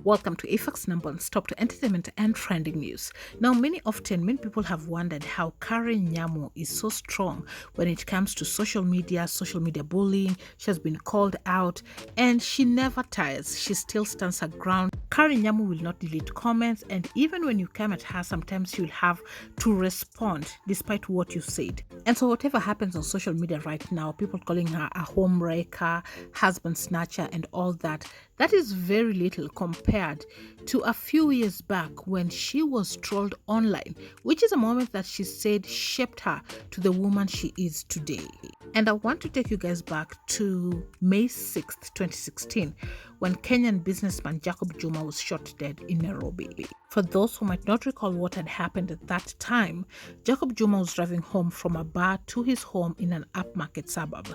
Welcome to AFAX number one stop to entertainment and trending news. Now, many people have wondered how Karen Nyamu is so strong when it comes to social media bullying. She has been called out and she never tires. She still stands her ground. Karen Nyamu will not delete comments, and even when you come at her, sometimes you'll have to respond despite what you said. And so whatever happens on social media right now, people calling her a homewrecker, husband snatcher and all that, that is very little compared to a few years back when she was trolled online, which is a moment that she said shaped her to the woman she is today. And I want to take you guys back to May 6th, 2016, when Kenyan businessman Jacob Juma was shot dead in Nairobi. For those who might not recall what had happened at that time, Jacob Juma was driving home from a bar to his home in an upmarket suburb.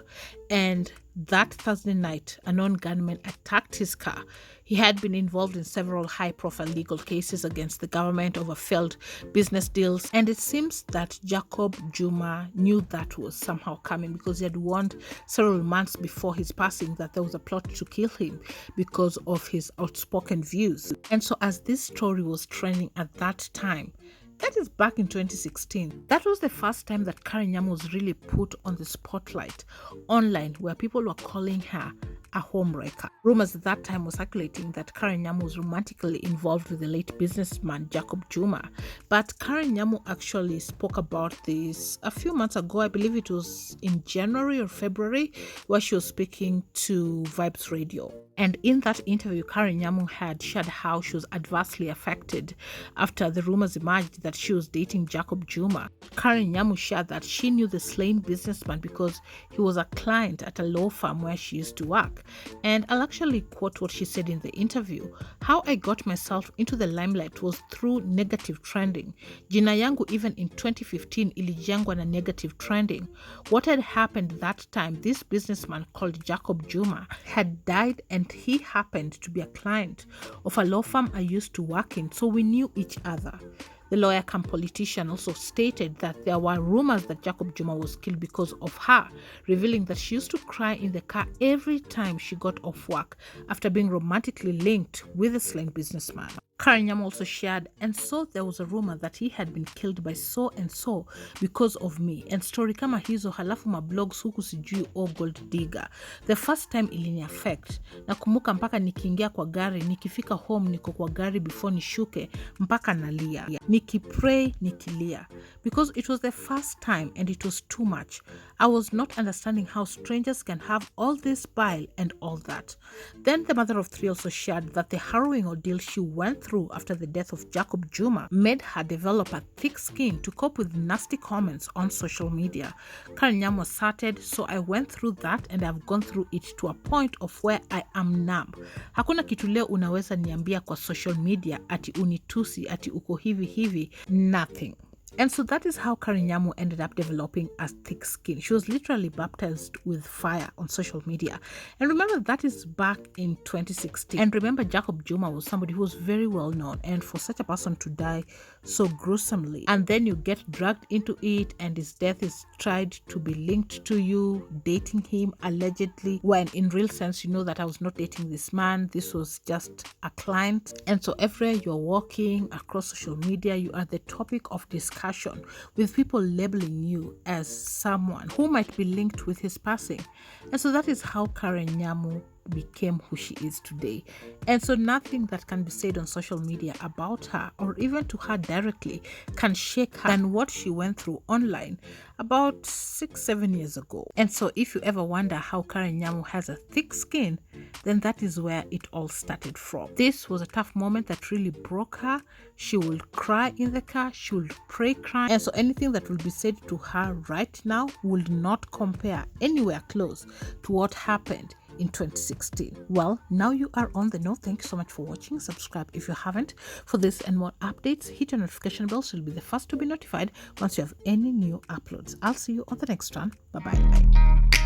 And that Thursday night, a known gunman attacked his car. He had been involved in several high-profile legal cases against the government over failed business deals, and it seems that Jacob Juma knew that was somehow coming because he had warned several months before his passing that there was a plot to kill him because of his outspoken views. And so as this story was trending at that time, that is back in 2016. That was the first time that Karen Nyamu was really put on the spotlight online, where people were calling her a homewrecker. Rumors at that time were circulating that Karen Nyamu was romantically involved with the late businessman Jacob Juma. But Karen Nyamu actually spoke about this a few months ago. I believe it was in January or February, where she was speaking to Vibes Radio. And in that interview, Karen Nyamu had shared how she was adversely affected after the rumors emerged that she was dating Jacob Juma. Karen Nyamu shared that she knew the slain businessman because he was a client at a law firm where she used to work. And I'll actually quote what she said in the interview. How I got myself into the limelight was through negative trending. Jina yangu even in 2015 ilijengwa na negative trending. What had happened that time, this businessman called Jacob Juma had died, and he happened to be a client of a law firm I used to work in, so we knew each other. The lawyer cum politician also stated that there were rumors that Jacob Juma was killed because of her, revealing that she used to cry in the car every time she got off work after being romantically linked with the slain businessman. Karen Nyamu also shared, and so there was a rumor that he had been killed by so and so because of me, and story kama hizo, halafu mablogs huku sijui o gold digger. The first time ilini affect, nakumbuka mpaka nikiingia kwa gari, nikifika home niko kwa gari before nishuke, mpaka nalia. Nikipray, nikilia. Because it was the first time and it was too much. I was not understanding how strangers can have all this bile and all that. Then the mother of three also shared that the harrowing ordeal she went through after the death of Jacob Juma made her develop a thick skin to cope with nasty comments on social media. Karen Nyamu asserted, so I went through that and I've gone through it to a point of where I am numb. Hakuna kitu leo unaweza niambia kwa social media ati unitusi ati uko hivi, nothing. And so that is how Karen Nyamu ended up developing a thick skin. She was literally baptized with fire on social media. And remember, that is back in 2016. And remember, Jacob Juma was somebody who was very well known. And for such a person to die so gruesomely, and then you get dragged into it, and his death is tried to be linked to you dating him allegedly, when in real sense, you know that I was not dating this man. This was just a client. And so everywhere you're walking across social media, you are the topic of discussion, with people labeling you as someone who might be linked with his passing. And so that is how Karen Nyamu became who she is today. And so nothing that can be said on social media about her, or even to her directly, can shake her than what she went through online about 6-7 years ago. And so if you ever wonder how Karen Nyamu has a thick skin, then that is where it all started from. This was a tough moment that really broke her. She will cry in the car, she will pray crying, and so anything that will be said to her right now will not compare anywhere close to what happened in 2016. Well, now you are on the know. Thank you so much for watching. Subscribe if you haven't. For this and more updates, hit your notification bell so you'll be the first to be notified once you have any new uploads. I'll see you on the next one. Bye bye.